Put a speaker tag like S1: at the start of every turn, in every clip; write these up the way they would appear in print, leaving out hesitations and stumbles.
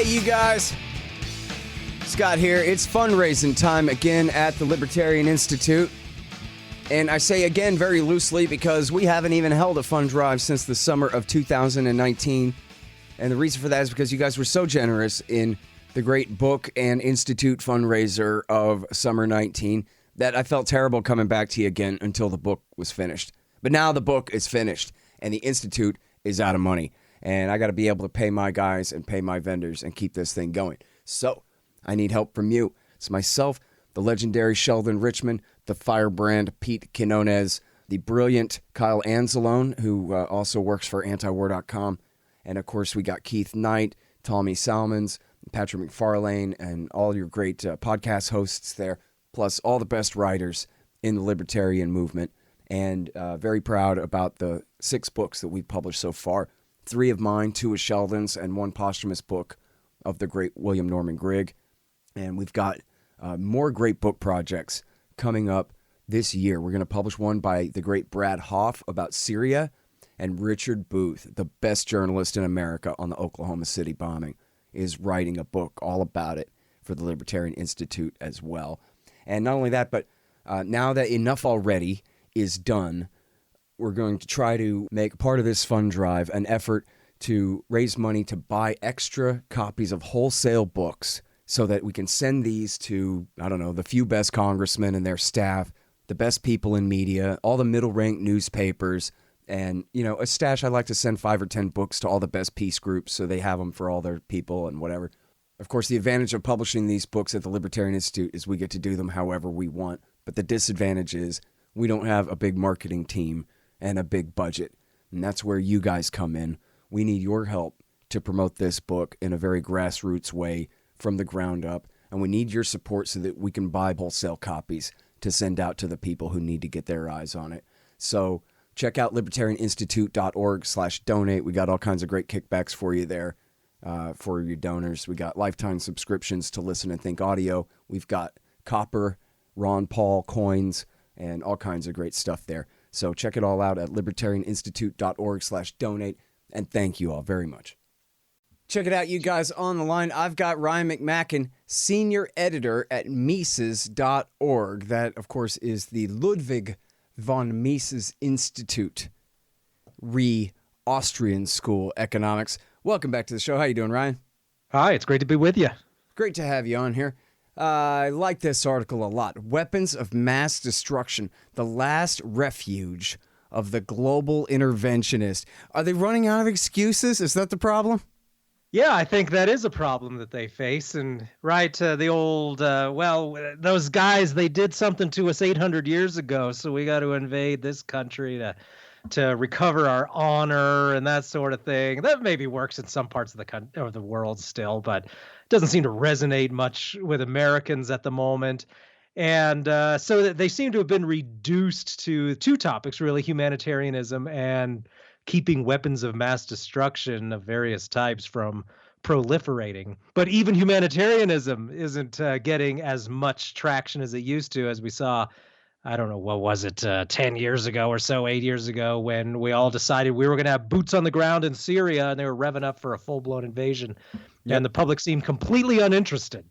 S1: Hey, you guys. Scott here. It's fundraising time again at the Libertarian Institute. And I say again very loosely because we haven't even held a fund drive since the summer of 2019. And the reason for that is because you guys were so generous in the great book and institute fundraiser of summer 19 that I felt terrible coming back to you again until the book was finished. But now the book is finished and the institute is out of money. And I got to be able to pay my guys and pay my vendors and keep this thing going. So I need help from you. It's myself, the legendary Sheldon Richmond, the firebrand Pete Quinones, the brilliant Kyle Anzalone, who also works for antiwar.com. And of course, we got Keith Knight, Tommy Salmons, Patrick McFarlane, and all your great podcast hosts there, plus all the best writers in the libertarian movement. And very proud about the 6 books that we've published so far. 3 of mine, 2 of Sheldon's, and 1 posthumous book of the great William Norman Grigg. And we've got more great book projects coming up this year. We're going to publish one by the great Brad Hoff about Syria, and Richard Booth, the best journalist in America on the Oklahoma City bombing, is writing a book all about it for the Libertarian Institute as well. And not only that, but now that Enough Already is done, we're going to try to make part of this fund drive an effort to raise money to buy extra copies of wholesale books so that we can send these to, I don't know, the few best congressmen and their staff, the best people in media, all the middle-ranked newspapers, and, you know, a stash. I like to send 5 or 10 books to all the best peace groups so they have them for all their people and whatever. Of course, the advantage of publishing these books at the Libertarian Institute is we get to do them however we want. But the disadvantage is we don't have a big marketing team and a big budget. And that's where you guys come in. We need your help to promote this book in a very grassroots way from the ground up. And we need your support so that we can buy wholesale copies to send out to the people who need to get their eyes on it. So check out libertarianinstitute.org/donate. We got all kinds of great kickbacks for you there for your donors. We got lifetime subscriptions to Listen and Think Audio. We've got Copper, Ron Paul coins, and all kinds of great stuff there. So check it all out at libertarianinstitute.org/donate. And thank you all very much. Check it out, you guys on the line. I've got Ryan McMaken, senior editor at Mises.org. That, of course, is the Ludwig von Mises Institute, Austrian School Economics. Welcome back to the show. How you doing, Ryan?
S2: Hi, it's great to be with you.
S1: Great to have you on here. I like this article a lot. Weapons of mass destruction, the last refuge of the global interventionist. Are they running out of excuses? Is that the problem?
S2: Yeah, I think that is a problem that they face. And the old, those guys, they did something to us 800 years ago, so we got to invade this country to recover our honor and that sort of thing. That maybe works in some parts of the country or the world still, but it doesn't seem to resonate much with Americans at the moment. And so that they seem to have been reduced to 2 topics, really: humanitarianism and keeping weapons of mass destruction of various types from proliferating. But even humanitarianism isn't getting as much traction as it used to, as we saw, I don't know, what was it, 10 years ago or so, 8 years ago, when we all decided we were going to have boots on the ground in Syria, and they were revving up for a full-blown invasion. Yep. And the public seemed completely uninterested,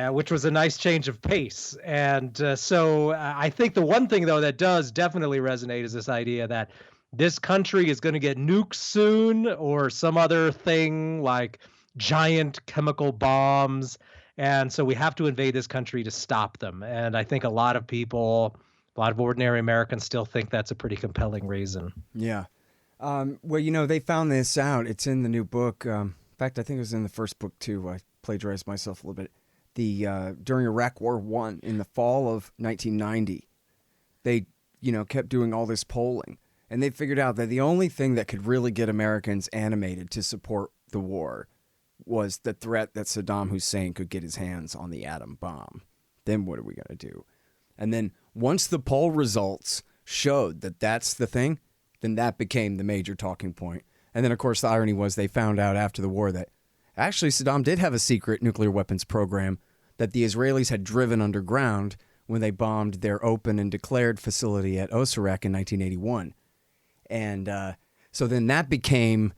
S2: which was a nice change of pace. And so I think the one thing, though, that does definitely resonate is this idea that this country is going to get nukes soon, or some other thing like giant chemical bombs. And so we have to invade this country to stop them. And I think a lot of people, a lot of ordinary Americans still think that's a pretty compelling reason.
S1: Yeah. Well, you know, they found this out. It's in the new book. In fact, I think it was in the first book, too. I plagiarized myself a little bit. During Iraq War I, in the fall of 1990, they, kept doing all this polling. And they figured out that the only thing that could really get Americans animated to support the war was the threat that Saddam Hussein could get his hands on the atom bomb. Then what are we going to do? And then once the poll results showed that that's the thing, then that became the major talking point. And then, of course, the irony was they found out after the war that actually Saddam did have a secret nuclear weapons program that the Israelis had driven underground when they bombed their open and declared facility at Osirak in 1981. And so then that became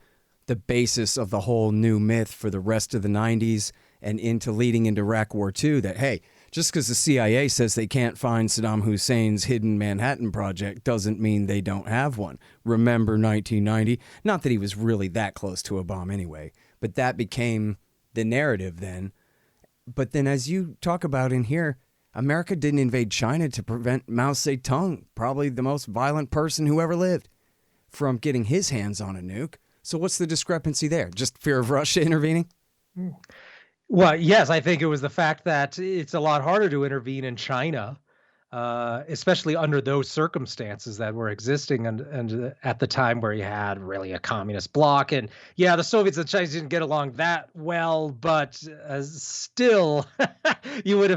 S1: the basis of the whole new myth for the rest of the 90s and leading into Iraq War II, that, hey, just because the CIA says they can't find Saddam Hussein's hidden Manhattan Project doesn't mean they don't have one. Remember 1990? Not that he was really that close to a bomb anyway, but that became the narrative then. But then, as you talk about in here, America didn't invade China to prevent Mao Zedong, probably the most violent person who ever lived, from getting his hands on a nuke. So what's the discrepancy there? Just fear of Russia intervening?
S2: Well, yes, I think it was the fact that it's a lot harder to intervene in China, especially under those circumstances that were existing and at the time where you had really a communist bloc. And yeah, the Soviets and the Chinese didn't get along that well, but still, you would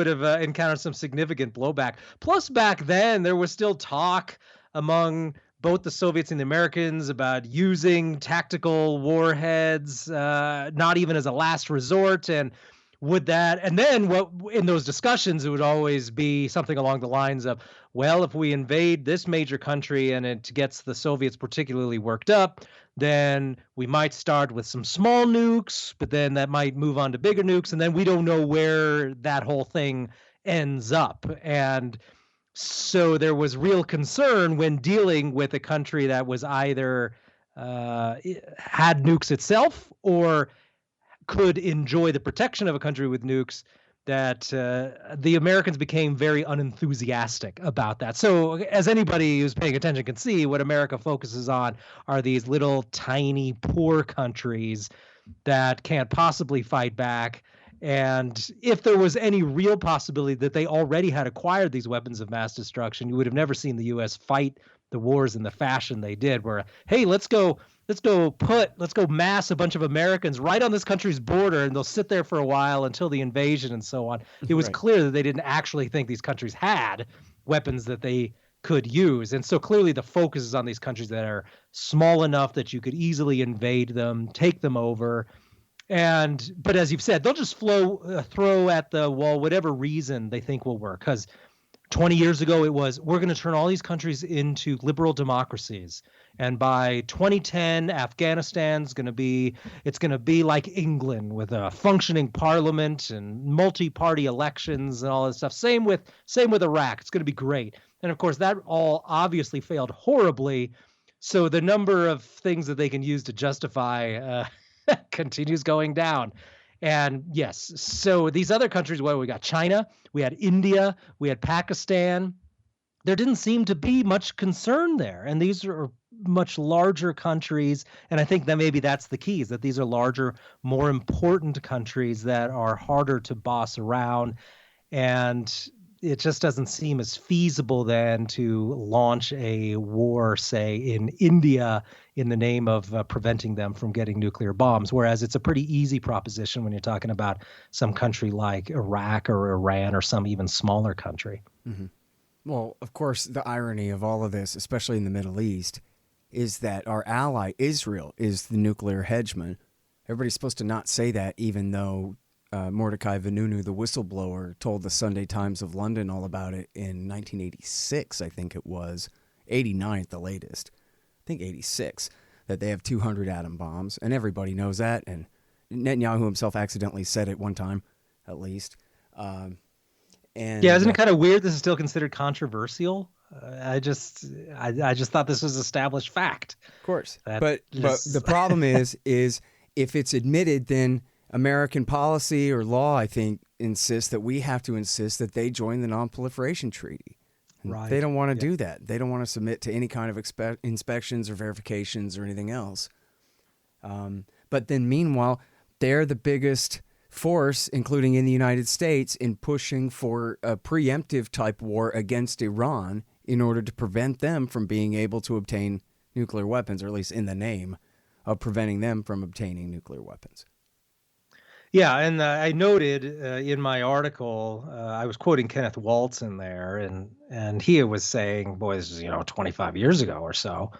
S2: have encountered some significant blowback. Plus, back then there was still talk among both the Soviets and the Americans about using tactical warheads, not even as a last resort. And then what in those discussions, it would always be something along the lines of, well, if we invade this major country and it gets the Soviets particularly worked up, then we might start with some small nukes, but then that might move on to bigger nukes. And then we don't know where that whole thing ends up. And so there was real concern when dealing with a country that was either had nukes itself or could enjoy the protection of a country with nukes, that the Americans became very unenthusiastic about that. So as anybody who's paying attention can see, what America focuses on are these little tiny poor countries that can't possibly fight back. And if there was any real possibility that they already had acquired these weapons of mass destruction, you would have never seen the U.S. fight the wars in the fashion they did, where, hey, let's go mass a bunch of Americans right on this country's border, and they'll sit there for a while until the invasion and so on. It was clear that they didn't actually think these countries had weapons that they could use. And so clearly the focus is on these countries that are small enough that you could easily invade them, take them over. But as you've said, they'll just throw at the wall whatever reason they think will work. Because 20 years ago, it was, we're going to turn all these countries into liberal democracies. And by 2010, Afghanistan's going to be like England, with a functioning parliament and multi-party elections and all that stuff. Same with Iraq. It's going to be great. And of course, that all obviously failed horribly. So the number of things that they can use to justify continues going down. And yes, so these other countries, well, we got China, we had India, we had Pakistan. There didn't seem to be much concern there. And these are much larger countries. And I think that maybe that's the key, is that these are larger, more important countries that are harder to boss around. And it just doesn't seem as feasible then to launch a war, say, in India in the name of preventing them from getting nuclear bombs, whereas it's a pretty easy proposition when you're talking about some country like Iraq or Iran or some even smaller country.
S1: Mm-hmm. Well, of course, the irony of all of this, especially in the Middle East, is that our ally Israel is the nuclear hegemon. Everybody's supposed to not say that, even though Mordecai Vanunu, the whistleblower, told the Sunday Times of London all about it in 1986, I think it was. 89 at the latest. I think 86, that they have 200 atom bombs, and everybody knows that, and Netanyahu himself accidentally said it one time, at least. And
S2: yeah, isn't it kind of weird this is still considered controversial? I just thought this was established fact.
S1: Of course. But the problem is if it's admitted, then American policy or law, I think, insists that we have to insist that they join the Non-Proliferation Treaty. Right. They don't want to do that. They don't want to submit to any kind of inspections or verifications or anything else. But then meanwhile, they're the biggest force, including in the United States, in pushing for a preemptive type war against Iran in order to prevent them from being able to obtain nuclear weapons, or at least in the name of preventing them from obtaining nuclear weapons.
S2: Yeah, and I noted in my article, I was quoting Kenneth Waltz in there, and he was saying, boy, this is 25 years ago or so,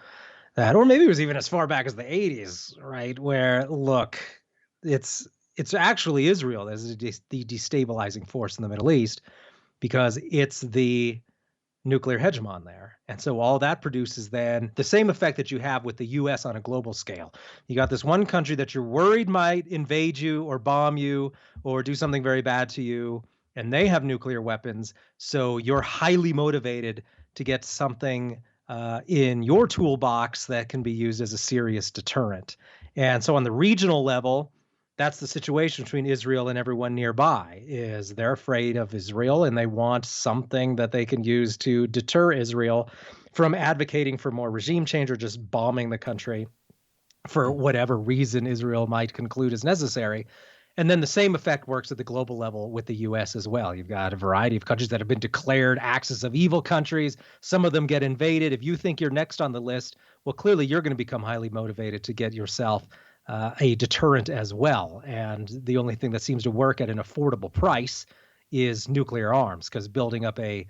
S2: that, or maybe it was even as far back as the 80s, right? Where, look, it's actually Israel that is the destabilizing force in the Middle East, because it's the nuclear hegemon there. And so all that produces then the same effect that you have with the US on a global scale. You got this one country that you're worried might invade you or bomb you or do something very bad to you, and they have nuclear weapons. So you're highly motivated to get something in your toolbox that can be used as a serious deterrent. And so on the regional level, that's the situation between Israel and everyone nearby. Is they're afraid of Israel and they want something that they can use to deter Israel from advocating for more regime change or just bombing the country for whatever reason Israel might conclude is necessary. And then the same effect works at the global level with the US as well. You've got a variety of countries that have been declared axis of evil countries. Some of them get invaded. If you think you're next on the list, well, clearly you're going to become highly motivated to get yourself a deterrent as well. And the only thing that seems to work at an affordable price is nuclear arms, because building up a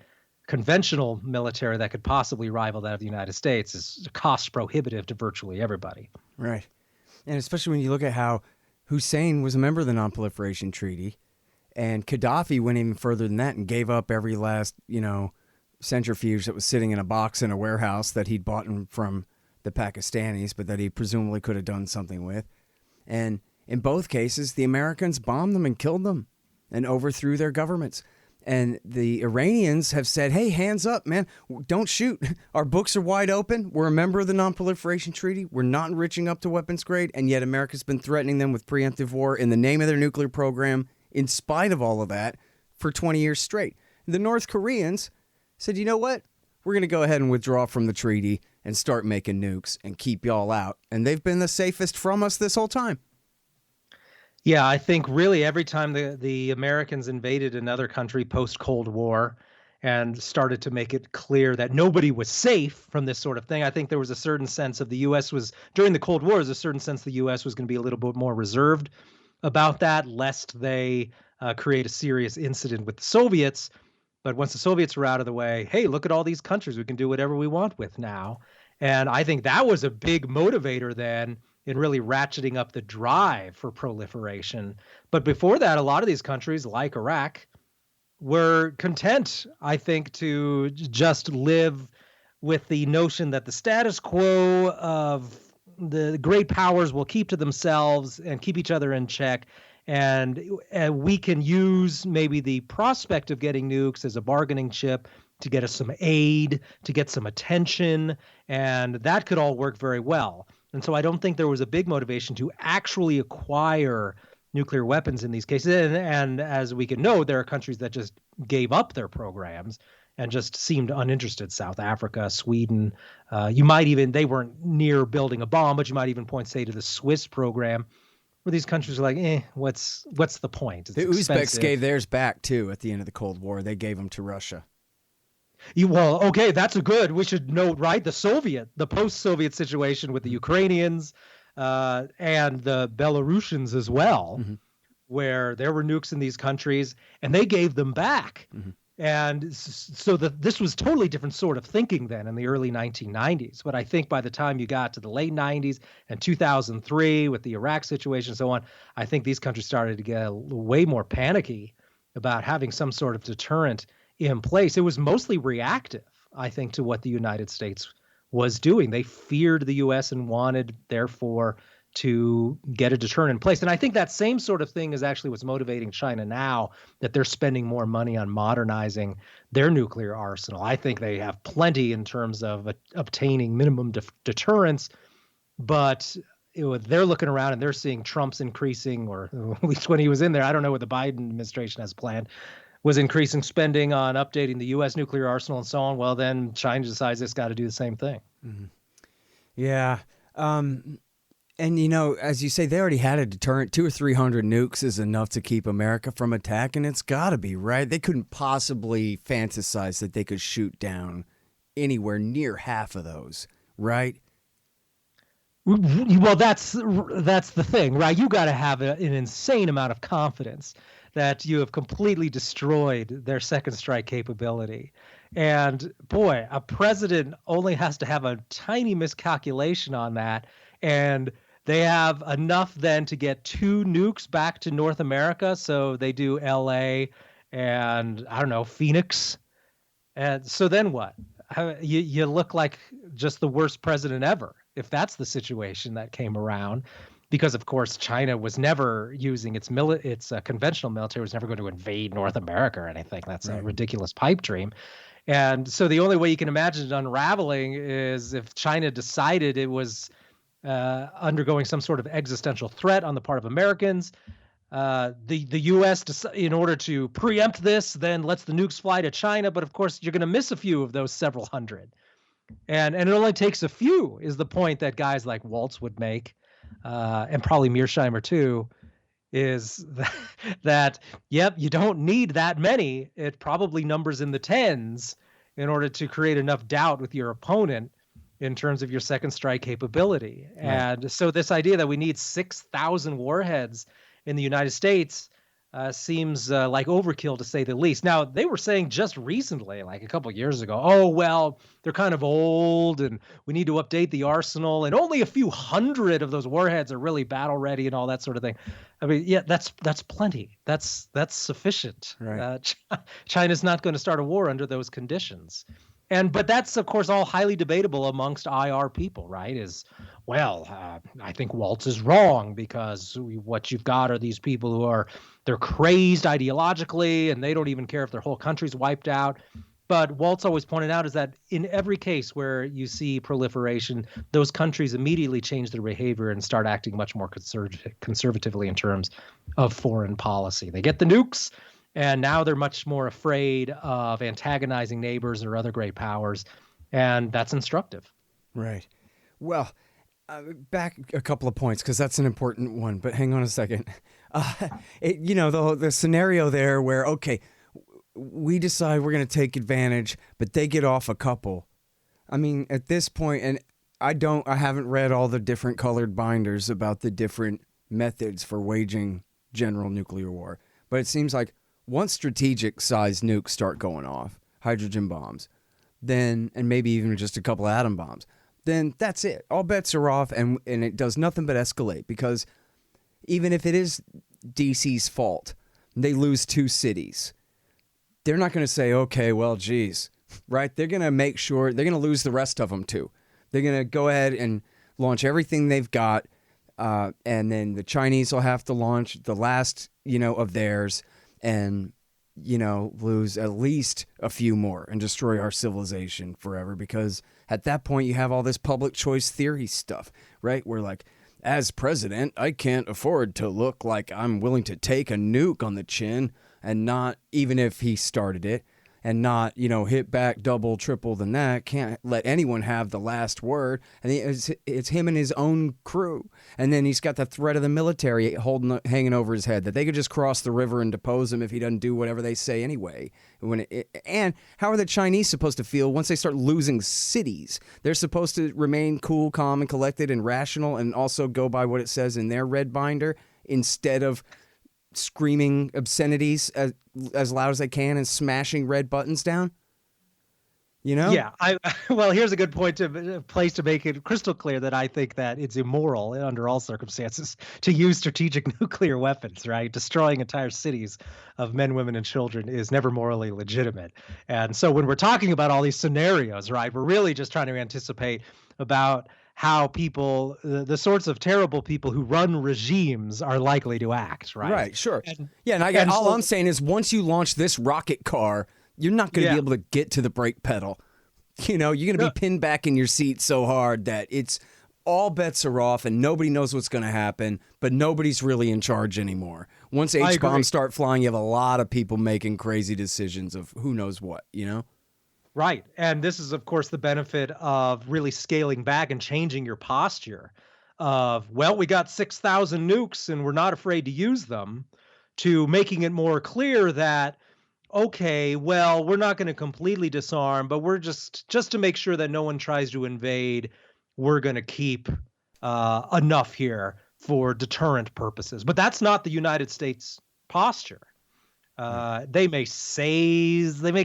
S2: conventional military that could possibly rival that of the United States is cost prohibitive to virtually everybody.
S1: Right. And especially when you look at how Hussein was a member of the Non-Proliferation Treaty, and Gaddafi went even further than that and gave up every last, centrifuge that was sitting in a box in a warehouse that he'd bought from the Pakistanis, but that he presumably could have done something with. And in both cases, the Americans bombed them and killed them and overthrew their governments. And the Iranians have said, hey, hands up, man, don't shoot. Our books are wide open. We're a member of the Non-Proliferation Treaty. We're not enriching up to weapons grade. And yet America's been threatening them with preemptive war in the name of their nuclear program, in spite of all of that, for 20 years straight. The North Koreans said, you know what? We're going to go ahead and withdraw from the treaty and start making nukes and keep y'all out. And they've been the safest from us this whole time.
S2: Yeah, I think really every time the Americans invaded another country post-Cold War and started to make it clear that nobody was safe from this sort of thing, I think there was a certain sense of the U.S. was, during the Cold War, there was a certain sense the U.S. was going to be a little bit more reserved about that, lest they create a serious incident with the Soviets. But once the Soviets were out of the way, hey, look at all these countries we can do whatever we want with now. And I think that was a big motivator then in really ratcheting up the drive for proliferation. But before that, a lot of these countries, like Iraq, were content, I think, to just live with the notion that the status quo of the great powers will keep to themselves and keep each other in check. And we can use maybe the prospect of getting nukes as a bargaining chip to get us some aid, to get some attention, and that could all work very well. And so I don't think there was a big motivation to actually acquire nuclear weapons in these cases. And as we can know, there are countries that just gave up their programs and just seemed uninterested. South Africa, Sweden. They weren't near building a bomb, but you might even point, say, to the Swiss program, where these countries are like, what's the point? It's
S1: the Uzbeks
S2: expensive.
S1: gave theirs back, too, at the end of the Cold War. They gave them to Russia.
S2: Okay, that's we should note, right? The post-Soviet situation with the Ukrainians and the Belarusians as well, where there were nukes in these countries, and they gave them back. And so this was totally different sort of thinking then in the early 1990s. But I think by the time you got to the late 90s and 2003 with the Iraq situation and so on, I think these countries started to get way more panicky about having some sort of deterrent in place. It was mostly reactive, I think, to what the United States was doing. They feared the U.S. and wanted, therefore, to get a deterrent in place. And I think that same sort of thing is actually what's motivating China now, that they're spending more money on modernizing their nuclear arsenal. I think they have plenty in terms of obtaining minimum deterrence, but they're looking around and they're seeing Trump's increasing, or at least when he was in there, I don't know what the Biden administration has planned, was increasing spending on updating the U.S. nuclear arsenal and so on. Well, then China decides it's got to do the same thing.
S1: Yeah. And, as you say, they already had a deterrent. 200 or 300 nukes is enough to keep America from attacking. It's got to be, right? They couldn't possibly fantasize that they could shoot down anywhere near half of those, right?
S2: Well, that's the thing, right? You got to have an insane amount of confidence that you have completely destroyed their second strike capability. And boy, a president only has to have a tiny miscalculation on that, and they have enough then to get 2 nukes back to North America. So they do LA and, I don't know, Phoenix. And so then what? You look like just the worst president ever if that's the situation that came around, because of course China was never using its conventional military was never going to invade North America or anything. That's a
S1: Right.
S2: ridiculous pipe dream. And so the only way you can imagine it unraveling is if China decided it was undergoing some sort of existential threat on the part of Americans. The U.S. in order to preempt this, then lets the nukes fly to China. But of course, you're going to miss a few of those several hundred, and it only takes a few. Is the point that guys like Waltz would make, and probably Mearsheimer too, is that yep, you don't need that many. It probably numbers in the tens in order to create enough doubt with your opponent in terms of your second strike capability.
S1: Right.
S2: And so this idea that we need 6,000 warheads in the United States seems like overkill, to say the least. Now, they were saying just recently, like a couple of years ago, oh, well, they're kind of old and we need to update the arsenal. And only a few hundred of those warheads are really battle ready and all that sort of thing. I mean, yeah, that's plenty. That's sufficient.
S1: Right.
S2: China's not going to start a war under those conditions. But that's, of course, all highly debatable amongst IR people, right? I think Waltz is wrong because what you've got are these people who they're crazed ideologically and they don't even care if their whole country's wiped out. But Waltz always pointed out is that in every case where you see proliferation, those countries immediately change their behavior and start acting much more conservatively in terms of foreign policy. They get the nukes, and now they're much more afraid of antagonizing neighbors or other great powers. And that's instructive.
S1: Right. Well, back a couple of points, because that's an important one, but hang on a second. The scenario there where, okay, we decide we're going to take advantage, but they get off a couple. I mean, at this point, and I haven't read all the different colored binders about the different methods for waging general nuclear war, but it seems like once strategic sized nukes start going off, hydrogen bombs, then, and maybe even just a couple atom bombs, then that's it. All bets are off, and it does nothing but escalate, because even if it is DC's fault, they lose 2 cities. They're not going to say, okay, well, geez, right? They're going to make sure they're going to lose the rest of them too. They're going to go ahead and launch everything they've got, and then the Chinese will have to launch the last, of theirs, and lose at least a few more and destroy our civilization forever, because at that point you have all this public choice theory stuff, right? Where like, as president, I can't afford to look like I'm willing to take a nuke on the chin, and not, even if he started it, and not, hit back double, triple than that. Can't let anyone have the last word. And it's him and his own crew. And then he's got the threat of the military hanging over his head, that they could just cross the river and depose him if he doesn't do whatever they say anyway. And how are the Chinese supposed to feel once they start losing cities? They're supposed to remain cool, calm, and collected and rational, and also go by what it says in their red binder, instead of screaming obscenities as loud as they can and smashing red buttons down. Yeah.
S2: Well, here's a good place to make it crystal clear that I think that it's immoral under all circumstances to use strategic nuclear weapons, right? Destroying entire cities of men, women, and children is never morally legitimate. And so when we're talking about all these scenarios, right, we're really just trying to anticipate about how people, the sorts of terrible people who run regimes are likely to act, right?
S1: Right, sure. All I'm saying is, once you launch this rocket car, you're not going to be able to get to the brake pedal. You're going to be pinned back in your seat so hard that it's all bets are off and nobody knows what's going to happen, but nobody's really in charge anymore. Once H-bombs start flying, you have a lot of people making crazy decisions of who knows what,
S2: Right. And this is, of course, the benefit of really scaling back and changing your posture of, well, we got 6,000 nukes and we're not afraid to use them, to making it more clear that, okay, well, we're not going to completely disarm, but we're just to make sure that no one tries to invade, we're going to keep enough here for deterrent purposes. But that's not the United States posture. They may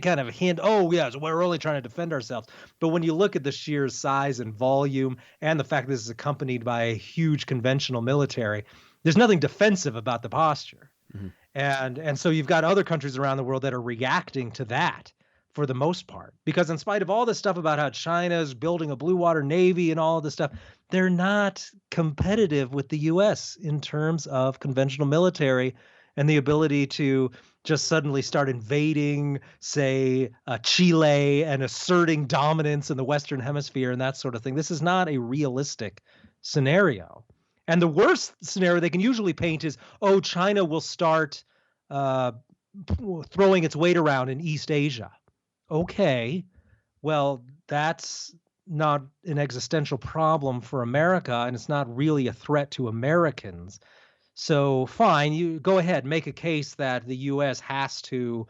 S2: kind of hint, oh, yes, we're only trying to defend ourselves. But when you look at the sheer size and volume and the fact this is accompanied by a huge conventional military, there's nothing defensive about the posture. Mm-hmm. And so you've got other countries around the world that are reacting to that for the most part, because in spite of all this stuff about how China's building a blue water navy and all of this stuff, they're not competitive with the US in terms of conventional military and the ability to just suddenly start invading, say, Chile and asserting dominance in the Western Hemisphere and that sort of thing. This is not a realistic scenario. And the worst scenario they can usually paint is, oh, China will start uh, throwing its weight around in East Asia. Okay, well, that's not an existential problem for America, and it's not really a threat to Americans. So fine, you go ahead, make a case that the U.S. has to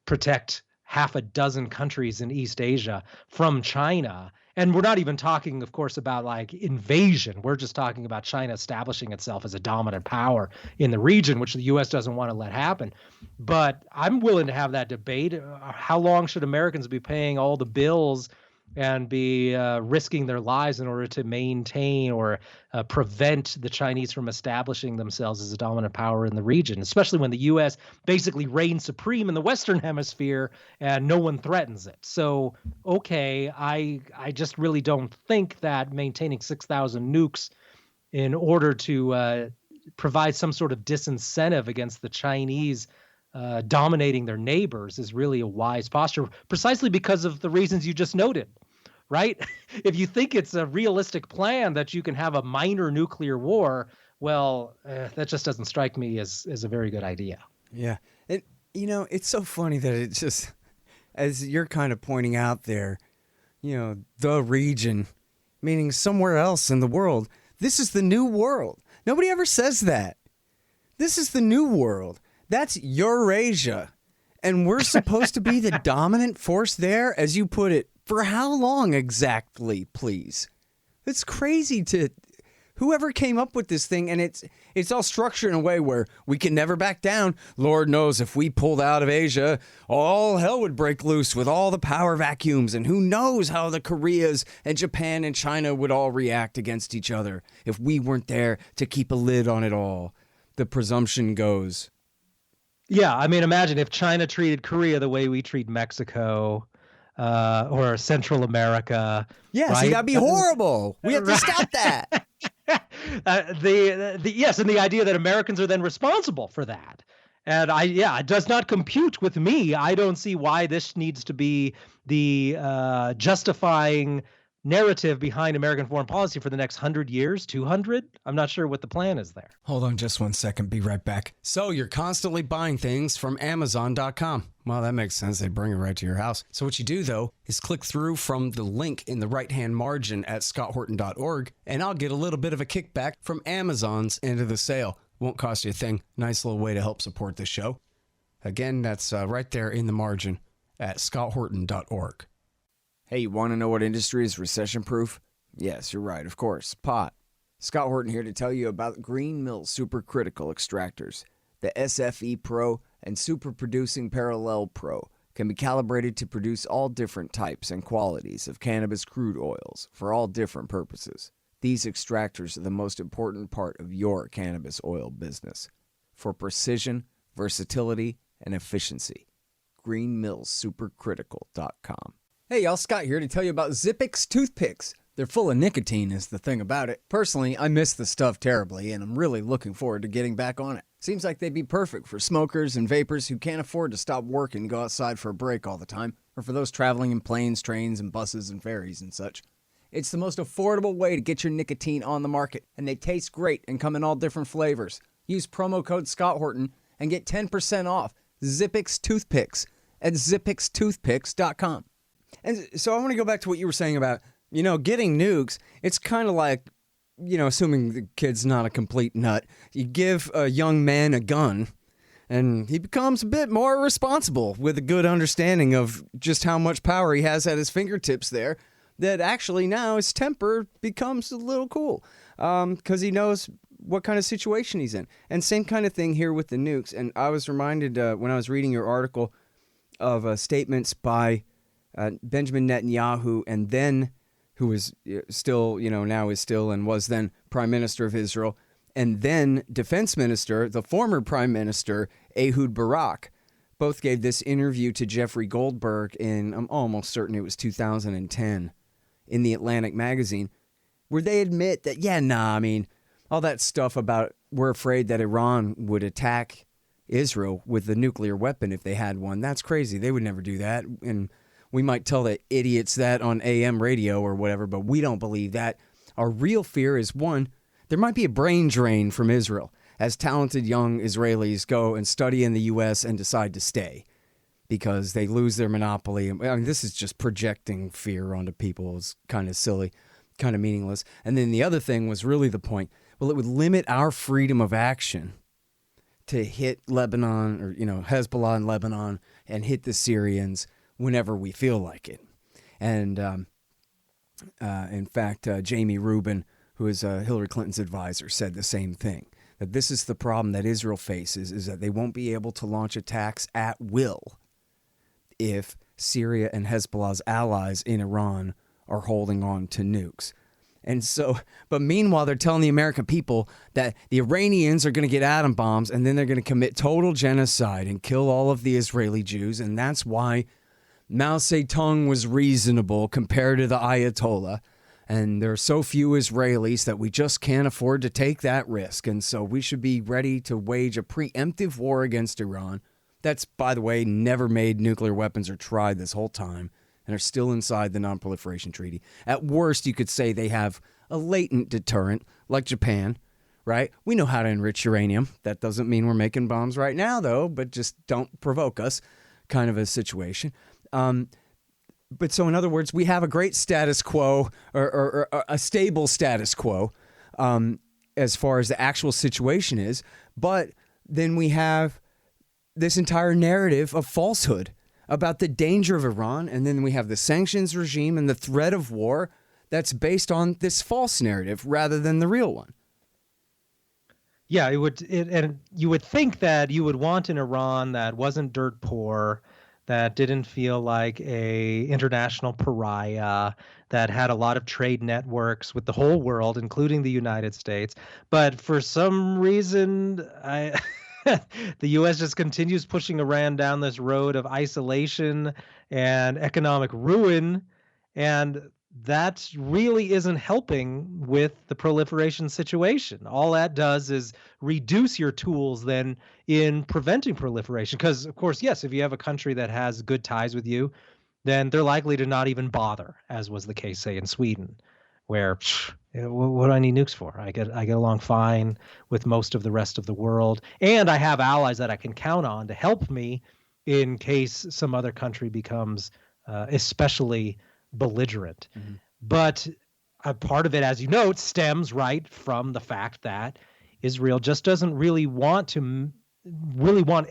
S2: protect half a dozen countries in East Asia from China. And we're not even talking, of course, about like invasion. We're just talking about China establishing itself as a dominant power in the region, which the U.S. doesn't want to let happen. But I'm willing to have that debate. How long should Americans be paying all the bills and be risking their lives in order to maintain or prevent the Chinese from establishing themselves as a dominant power in the region, especially when the U.S. basically reigns supreme in the Western Hemisphere and no one threatens it? So, okay, I just really don't think that maintaining 6,000 nukes in order to provide some sort of disincentive against the Chinese dominating their neighbors is really a wise posture, precisely because of the reasons you just noted, right? If you think it's a realistic plan that you can have a minor nuclear war, well, that just doesn't strike me as a very good idea.
S1: Yeah. And, it's so funny that it just, as you're kind of pointing out there, the region, meaning somewhere else in the world. This is the new world. Nobody ever says that. This is the new world. That's Eurasia. And we're supposed to be the dominant force there, as you put it. For how long exactly, please? It's crazy to... Whoever came up with this thing, and it's all structured in a way where we can never back down. Lord knows if we pulled out of Asia, all hell would break loose with all the power vacuums, and who knows how the Koreas and Japan and China would all react against each other if we weren't there to keep a lid on it all. The presumption goes.
S2: Yeah, I mean, imagine if China treated Korea the way we treat Mexico or Central America.
S1: Yes,
S2: right?
S1: that'd be horrible. We have to stop that.
S2: Yes, and the idea that Americans are then responsible for that. And it does not compute with me. I don't see why this needs to be the justifying narrative behind American foreign policy for the next 100 years, 200. I'm not sure what the plan is there.
S1: Hold on just 1 second. Be right back. So you're constantly buying things from Amazon.com. Well, that makes sense. They bring it right to your house. So what you do, though, is click through from the link in the right-hand margin at scotthorton.org, and I'll get a little bit of a kickback from Amazon's end of the sale. Won't cost you a thing. Nice little way to help support the show. Again, that's right there in the margin at scotthorton.org. Hey, you want to know what industry is recession-proof? Yes, you're right, of course. Pot. Scott Horton here to tell you about Green Mill Supercritical Extractors. The SFE Pro and Super Producing Parallel Pro can be calibrated to produce all different types and qualities of cannabis crude oils for all different purposes. These extractors are the most important part of your cannabis oil business. For precision, versatility, and efficiency. greenmillsupercritical.com. Hey y'all, Scott here to tell you about Zippix toothpicks. They're full of nicotine is the thing about it. Personally, I miss the stuff terribly, and I'm really looking forward to getting back on it. Seems like they'd be perfect for smokers and vapors who can't afford to stop work and go outside for a break all the time, or for those traveling in planes, trains, and buses and ferries and such. It's the most affordable way to get your nicotine on the market, and they taste great and come in all different flavors. Use promo code Scott Horton and get 10% off Zippix toothpicks at zippixtoothpicks.com. And so I want to go back to what you were saying about, getting nukes. It's kind of like, assuming the kid's not a complete nut, you give a young man a gun and he becomes a bit more responsible with a good understanding of just how much power he has at his fingertips there, that actually now his temper becomes a little cool because he knows what kind of situation he's in. And same kind of thing here with the nukes. And I was reminded when I was reading your article of statements by Benjamin Netanyahu, and then who was still, now is still and was then Prime Minister of Israel, and then Defense Minister, the former Prime Minister, Ehud Barak. both gave this interview to Jeffrey Goldberg in, I'm almost certain it was 2010, in the Atlantic magazine, where they admit that, all that stuff about we're afraid that Iran would attack Israel with the nuclear weapon if they had one, that's crazy. They would never do that. And we might tell the idiots that on AM radio or whatever, but we don't believe that. Our real fear is, one, there might be a brain drain from Israel as talented young Israelis go and study in the U.S. and decide to stay because they lose their monopoly. I mean, this is just projecting fear onto people. It's kind of silly, kind of meaningless. And then the other thing was really the point. Well, it would limit our freedom of action to hit Lebanon or, Hezbollah in Lebanon and hit the Syrians whenever we feel like it. And in fact, Jamie Rubin, who is Hillary Clinton's advisor, said the same thing, that this is the problem that Israel faces, is that they won't be able to launch attacks at will if Syria and Hezbollah's allies in Iran are holding on to nukes. And so, but meanwhile, they're telling the American people that the Iranians are going to get atom bombs and then they're going to commit total genocide and kill all of the Israeli Jews. And that's why Mao Zedong was reasonable compared to the Ayatollah. And there are so few Israelis that we just can't afford to take that risk. And so we should be ready to wage a preemptive war against Iran. That's, by the way, never made nuclear weapons or tried this whole time and are still inside the Non-Proliferation Treaty. At worst, you could say they have a latent deterrent, like Japan, right? We know how to enrich uranium. That doesn't mean we're making bombs right now, though, but just don't provoke us kind of a situation. But so, in other words, we have a great status quo or a stable status quo as far as the actual situation is. But then we have this entire narrative of falsehood about the danger of Iran. And then we have the sanctions regime and the threat of war that's based on this false narrative rather than the real one.
S2: Yeah, and you would think that you would want an Iran that wasn't dirt poor, that didn't feel like a international pariah, that had a lot of trade networks with the whole world, including the United States. But for some reason, the U.S. just continues pushing Iran down this road of isolation and economic ruin, and that really isn't helping with the proliferation situation. All that does is reduce your tools then in preventing proliferation. Because, of course, yes, if you have a country that has good ties with you, then they're likely to not even bother, as was the case, say, in Sweden, where what do I need nukes for? I get along fine with most of the rest of the world, and I have allies that I can count on to help me in case some other country becomes especially belligerent. Mm-hmm. But a part of it, as you note, stems right from the fact that Israel just doesn't really want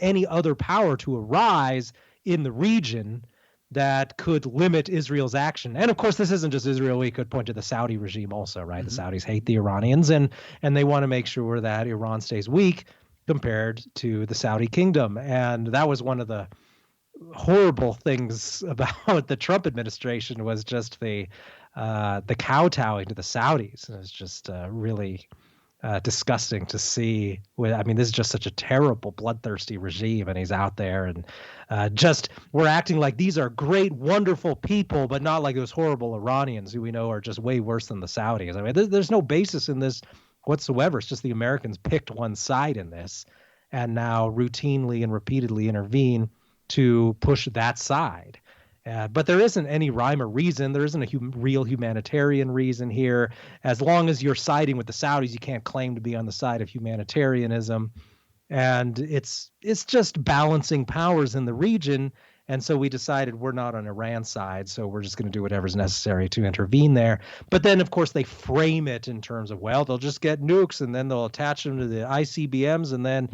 S2: any other power to arise in the region that could limit Israel's action. And of course, this isn't just Israel. We could point to the Saudi regime also, right? Mm-hmm. The Saudis hate the Iranians, and they want to make sure that Iran stays weak compared to the Saudi kingdom. And that was one of the horrible things about the Trump administration, was just the kowtowing to the Saudis. It was just really disgusting to see. I mean, this is just such a terrible, bloodthirsty regime, and he's out there and we're acting like these are great, wonderful people, but not like those horrible Iranians who we know are just way worse than the Saudis. I mean, there's no basis in this whatsoever. It's just the Americans picked one side in this and now routinely and repeatedly intervene to push that side. But there isn't any rhyme or reason. There isn't a real humanitarian reason here. As long as you're siding with the Saudis, you can't claim to be on the side of humanitarianism. And it's just balancing powers in the region. And so we decided we're not on Iran's side, so we're just going to do whatever's necessary to intervene there. But then, of course, they frame it in terms of, well, they'll just get nukes and then they'll attach them to the ICBMs and then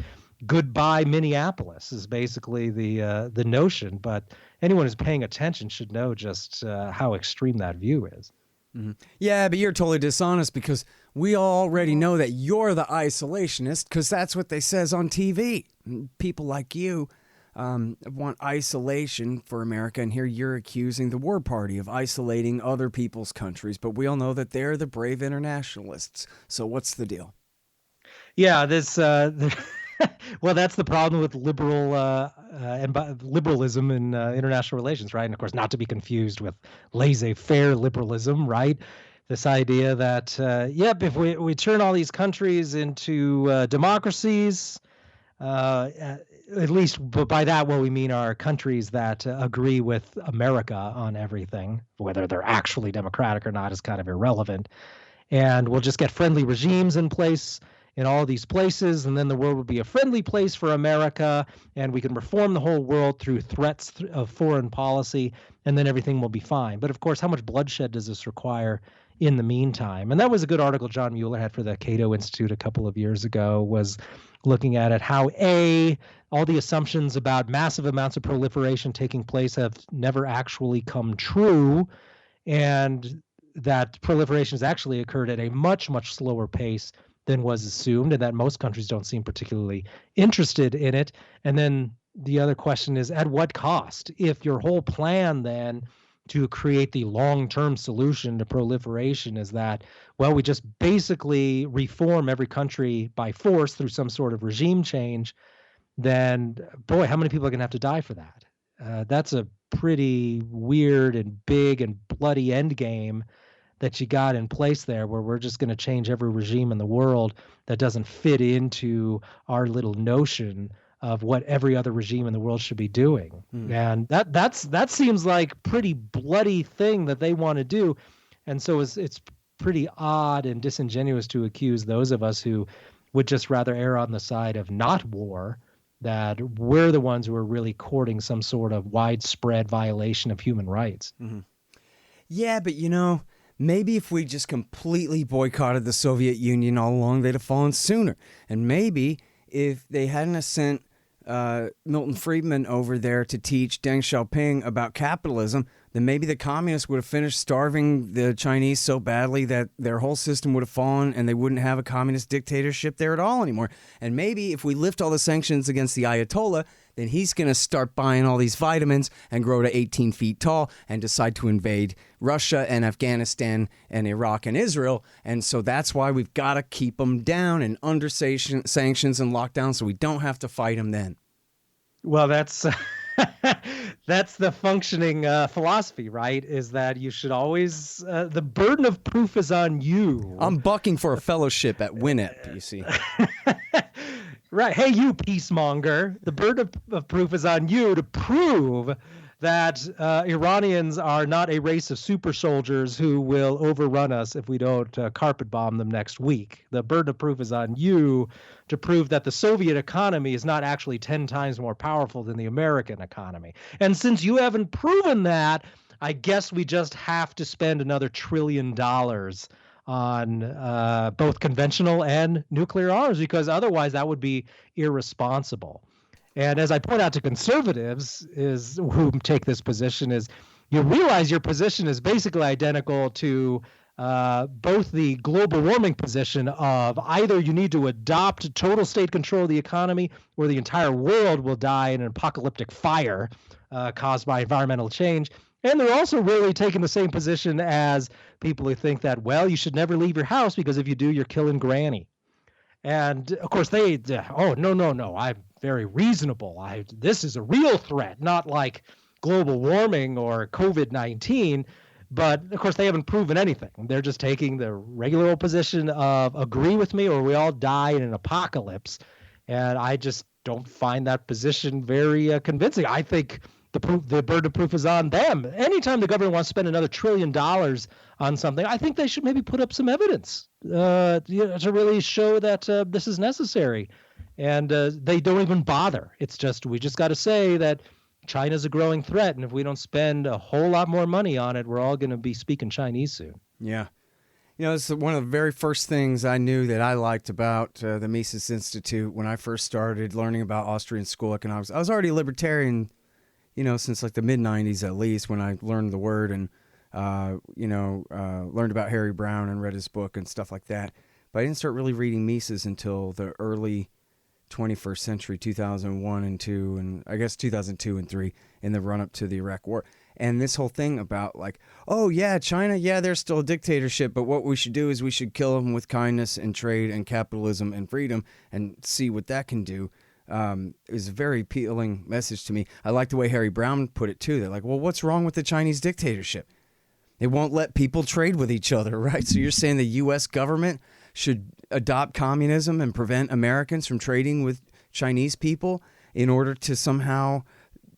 S2: goodbye Minneapolis is basically the notion. But anyone who's paying attention should know just how extreme that view is.
S1: Mm-hmm. Yeah, but you're totally dishonest, because we already know that you're the isolationist, because that's what they says on TV. People like you want isolation for America, and here you're accusing the war party of isolating other people's countries. But we all know that they're the brave internationalists. So what's the deal?
S2: Yeah, this Well, that's the problem with liberalism in international relations, right? And of course, not to be confused with laissez-faire liberalism, right? This idea that, yep, if we turn all these countries into democracies, at least by that, what we mean are countries that agree with America on everything, whether they're actually democratic or not is kind of irrelevant. And we'll just get friendly regimes in place in all these places, and then the world will be a friendly place for America, and we can reform the whole world through threats of foreign policy, and then everything will be fine. But of course, how much bloodshed does this require in the meantime? And that was a good article John Mueller had for the Cato Institute a couple of years ago, was looking at it, how all the assumptions about massive amounts of proliferation taking place have never actually come true, and that proliferation has actually occurred at a much, much slower pace than was assumed, and that most countries don't seem particularly interested in it. And then the other question is, at what cost? If your whole plan then to create the long-term solution to proliferation is that, well, we just basically reform every country by force through some sort of regime change, then, boy, how many people are going to have to die for that? That's a pretty weird and big and bloody endgame that you got in place there, where we're just going to change every regime in the world that doesn't fit into our little notion of what every other regime in the world should be doing. And that seems like pretty bloody thing that they want to do. And so it's pretty odd and disingenuous to accuse those of us who would just rather err on the side of not war, that we're the ones who are really courting some sort of widespread violation of human rights.
S1: Mm-hmm. Yeah, but maybe if we just completely boycotted the Soviet Union all along, they'd have fallen sooner. And maybe if they hadn't sent Milton Friedman over there to teach Deng Xiaoping about capitalism, then maybe the communists would have finished starving the Chinese so badly that their whole system would have fallen and they wouldn't have a communist dictatorship there at all anymore. And maybe if we lift all the sanctions against the Ayatollah, then he's going to start buying all these vitamins and grow to 18 feet tall and decide to invade Russia and Afghanistan and Iraq and Israel. And so that's why we've got to keep them down and under sanctions and lockdown so we don't have to fight them then.
S2: Well, that's the functioning philosophy, right? Is that you should always, the burden of proof is on you.
S1: I'm bucking for a fellowship at WINEP, you see.
S2: Right. Hey, you peacemonger. The burden of proof is on you to prove that Iranians are not a race of super soldiers who will overrun us if we don't carpet bomb them next week. The burden of proof is on you to prove that the Soviet economy is not actually 10 times more powerful than the American economy. And since you haven't proven that, I guess we just have to spend another $1 trillion on both conventional and nuclear arms, because otherwise that would be irresponsible. And as I point out to conservatives who take this position, is you realize your position is basically identical to both the global warming position of either you need to adopt total state control of the economy or the entire world will die in an apocalyptic fire caused by environmental change. And they're also really taking the same position as people who think that, well, you should never leave your house because if you do, you're killing Granny. And of course no, I'm very reasonable. This is a real threat, not like global warming or COVID-19. But of course, they haven't proven anything. They're just taking the regular old position of agree with me or we all die in an apocalypse. And I just don't find that position very convincing. I think the burden of proof is on them. Anytime the government wants to spend another $1 trillion on something, I think they should maybe put up some evidence to really show that this is necessary. And they don't even bother. It's just, we just got to say that China's a growing threat, and if we don't spend a whole lot more money on it, we're all going to be speaking Chinese soon.
S1: Yeah. It's one of the very first things I knew that I liked about the Mises Institute when I first started learning about Austrian school economics. I was already a libertarian, since like the mid-'90s at least, when I learned the word and, learned about Harry Brown and read his book and stuff like that. But I didn't start really reading Mises until the early 21st century, 2001 and 2, and I guess 2002 and 3, in the run-up to the Iraq War. And this whole thing about like, oh yeah, China, yeah, they're still a dictatorship, but what we should do is we should kill them with kindness and trade and capitalism and freedom and see what that can do. It was a very appealing message to me. I like the way Harry Brown put it too. They're like, well, what's wrong with the Chinese dictatorship? They won't let people trade with each other, right? So you're saying the U.S. government should adopt communism and prevent Americans from trading with Chinese people in order to somehow,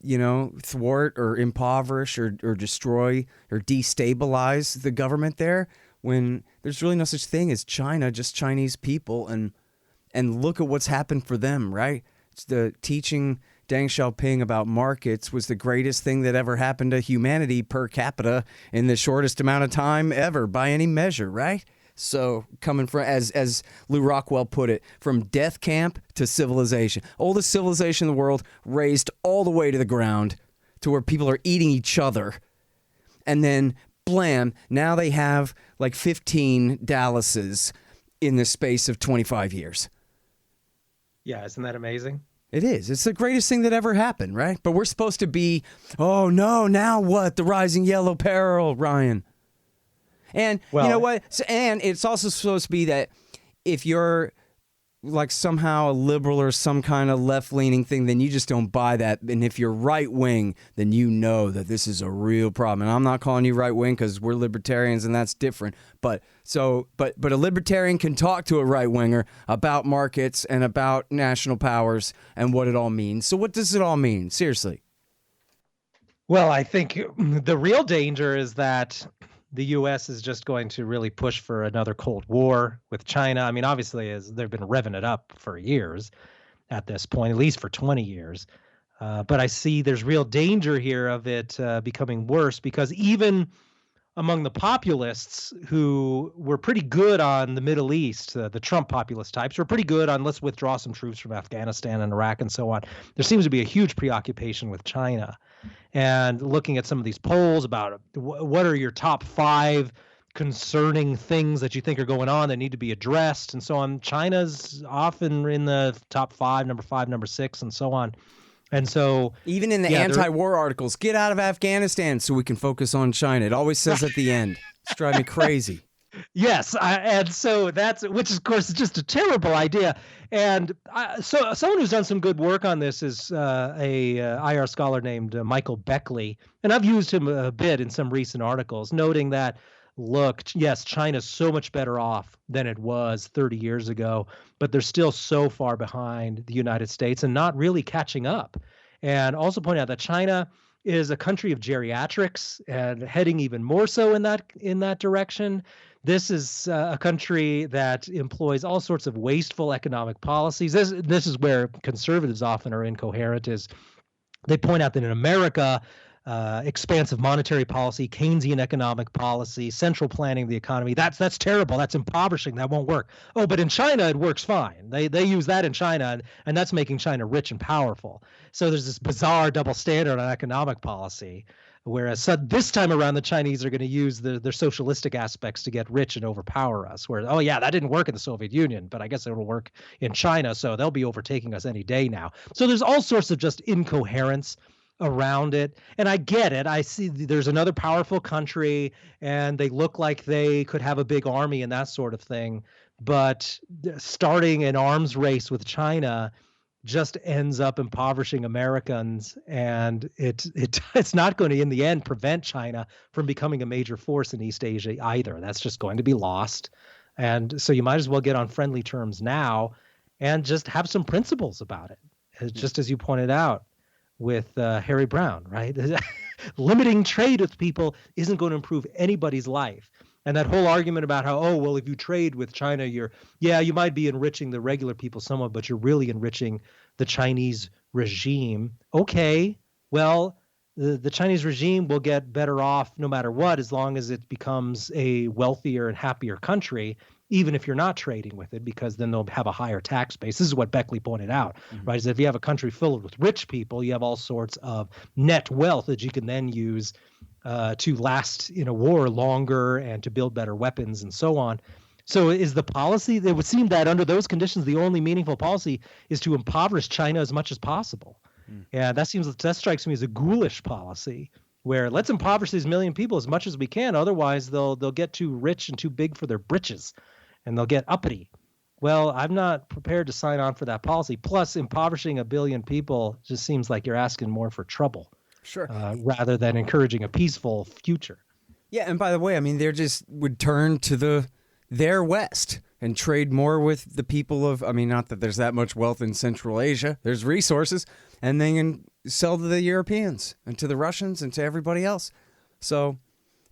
S1: thwart or impoverish or destroy or destabilize the government there, when there's really no such thing as China, just Chinese people. And look at what's happened for them, right? It's the teaching Deng Xiaoping about markets was the greatest thing that ever happened to humanity per capita in the shortest amount of time ever by any measure, right? So coming from, as Lou Rockwell put it, from death camp to civilization. Oldest civilization in the world, raised all the way to the ground to where people are eating each other. And then, blam, now they have like 15 Dallases in the space of 25 years.
S2: Yeah, isn't that amazing?
S1: It is. It's the greatest thing that ever happened, right? But we're supposed to be, oh no, now what? The rising yellow peril, Ryan. And you know what? And it's also supposed to be that if you're like somehow a liberal or some kind of left-leaning thing, then you just don't buy that. And if you're right-wing, then you know that this is a real problem. And I'm not calling you right-wing because we're libertarians and that's different. But a libertarian can talk to a right-winger about markets and about national powers and what it all means. So what does it all mean? Seriously.
S2: Well, I think the real danger is that the U.S. is just going to really push for another Cold War with China. I mean, obviously, as they've been revving it up for years at this point, at least for 20 years. But I see there's real danger here of it becoming worse, because even among the populists who were pretty good on the Middle East, the Trump populist types were pretty good on let's withdraw some troops from Afghanistan and Iraq and so on. There seems to be a huge preoccupation with China. And looking at some of these polls about what are your top 5 concerning things that you think are going on that need to be addressed and so on, China's often in the top 5, number 5, number 6, and so on. And so
S1: even in the anti-war articles, get out of Afghanistan so we can focus on China. It always says at the end. It's driving me crazy.
S2: Yes, and so which of course is just a terrible idea. And so someone who's done some good work on this is a IR scholar named Michael Beckley, and I've used him a bit in some recent articles, noting that, look, yes, China's so much better off than it was 30 years ago, but they're still so far behind the United States and not really catching up. And also point out that China is a country of geriatrics and heading even more so in that direction. This is a country that employs all sorts of wasteful economic policies. This is where conservatives often are incoherent. Is they point out that in America, expansive monetary policy, Keynesian economic policy, central planning of the economy, that's terrible. That's impoverishing. That won't work. Oh, but in China, it works fine. They use that in China, and that's making China rich and powerful. So there's this bizarre double standard on economic policy. Whereas this time around, the Chinese are going to use their socialistic aspects to get rich and overpower us. Where, oh, yeah, that didn't work in the Soviet Union, but I guess it'll work in China. So they'll be overtaking us any day now. So there's all sorts of just incoherence around it. And I get it. I see there's another powerful country and they look like they could have a big army and that sort of thing. But starting an arms race with China just ends up impoverishing Americans, and it's not going to, in the end, prevent China from becoming a major force in East Asia either. That's just going to be lost. And so you might as well get on friendly terms now and just have some principles about it, just as you pointed out with Harry Brown, right? Limiting trade with people isn't going to improve anybody's life. And that whole argument about how, oh, well, if you trade with China, you might be enriching the regular people somewhat, but you're really enriching the Chinese regime. Okay, well, the Chinese regime will get better off no matter what, as long as it becomes a wealthier and happier country, even if you're not trading with it, because then they'll have a higher tax base. This is what Beckley pointed out, right? Is that if you have a country filled with rich people, you have all sorts of net wealth that you can then use to last in a war longer and to build better weapons and so on. So is the policy, it would seem that under those conditions, the only meaningful policy is to impoverish China as much as possible. And that strikes me as a ghoulish policy, where let's impoverish these million people as much as we can. Otherwise, they'll get too rich and too big for their britches, and they'll get uppity. well, I'm not prepared to sign on for that policy. Plus, impoverishing a billion people just seems like you're asking more for trouble
S1: Sure.
S2: rather than encouraging a peaceful future.
S1: Yeah, and by the way, I mean they just would turn to their west and trade more with the people of. I mean, not that there's that much wealth in Central Asia. There's resources, and they can sell to the Europeans and to the Russians and to everybody else. So,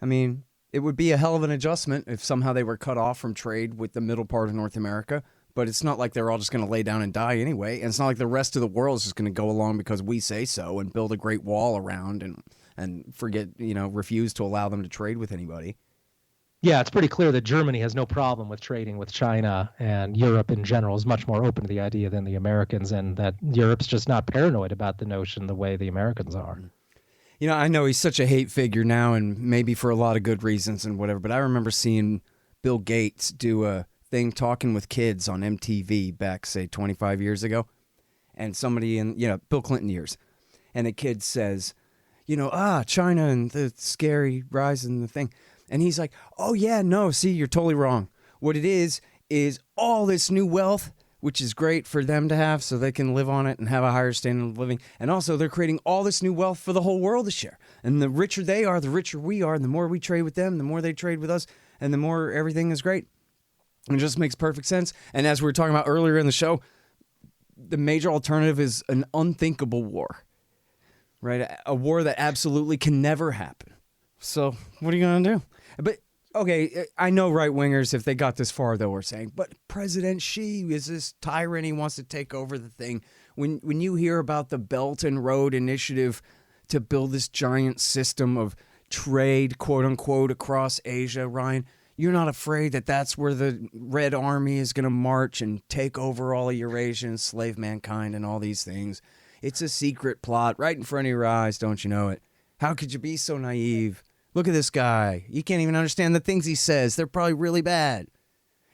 S1: I mean, it would be a hell of an adjustment if somehow they were cut off from trade with the middle part of North America. But it's not like they're all just going to lay down and die anyway. And it's not like the rest of the world is just going to go along because we say so and build a great wall around and forget, refuse to allow them to trade with anybody.
S2: Yeah, it's pretty clear that Germany has no problem with trading with China, and Europe in general is much more open to the idea than the Americans, and that Europe's just not paranoid about the notion the way the Americans are.
S1: I know he's such a hate figure now, and maybe for a lot of good reasons and whatever, but I remember seeing Bill Gates do a thing talking with kids on MTV back, say, 25 years ago, and somebody in, Bill Clinton years, and the kid says, China and the scary rise in the thing. And he's like, oh, yeah, no, see, you're totally wrong. What it is all this new wealth, which is great for them to have so they can live on it and have a higher standard of living. And also they're creating all this new wealth for the whole world to share. And the richer they are, the richer we are. And the more we trade with them, the more they trade with us, and the more everything is great. It just makes perfect sense. And as we were talking about earlier in the show, the major alternative is an unthinkable war. Right? A war that absolutely can never happen. So what are you going to do? But, okay, I know right-wingers, if they got this far, though, were saying, but President Xi is this tyrant. He wants to take over the thing. When you hear about the Belt and Road Initiative to build this giant system of trade, quote-unquote, across Asia, Ryan, you're not afraid that that's where the Red Army is going to march and take over all of Eurasia and slave mankind and all these things. It's a secret plot right in front of your eyes, don't you know it? How could you be so naive? Look at this guy. You can't even understand the things he says. They're probably really bad.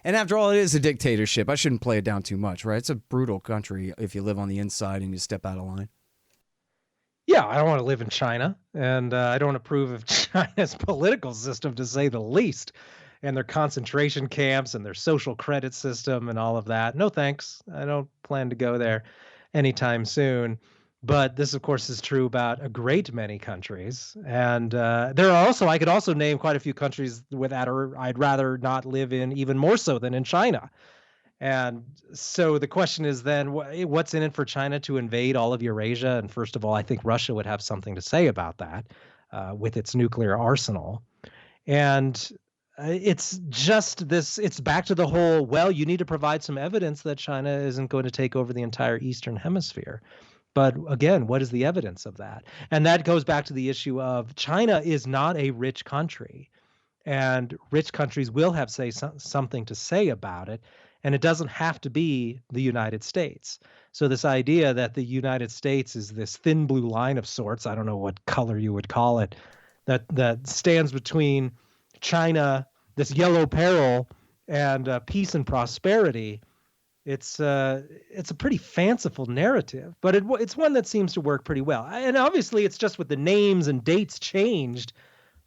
S1: And after all, it is a dictatorship. I shouldn't play it down too much, right? It's a brutal country if you live on the inside and you step out of line.
S2: Yeah, I don't want to live in China, and I don't approve of China's political system, to say the least, and their concentration camps and their social credit system and all of that. No thanks. I don't plan to go there anytime soon. But this, of course, is true about a great many countries. And there are also, I could also name quite a few countries that I'd rather not live in, even more so than in China. And so the question is then, what's in it for China to invade all of Eurasia? And first of all, I think Russia would have something to say about that with its nuclear arsenal. And it's just this, it's back to the whole, well, you need to provide some evidence that China isn't going to take over the entire Eastern Hemisphere. But again, what is the evidence of that? And that goes back to the issue of China is not a rich country, and rich countries will have something to say about it. And it doesn't have to be the United States. So this idea that the United States is this thin blue line of sorts, I don't know what color you would call it, that stands between China, this yellow peril, and peace and prosperity. It's a pretty fanciful narrative, but it's one that seems to work pretty well. And obviously, it's just with the names and dates changed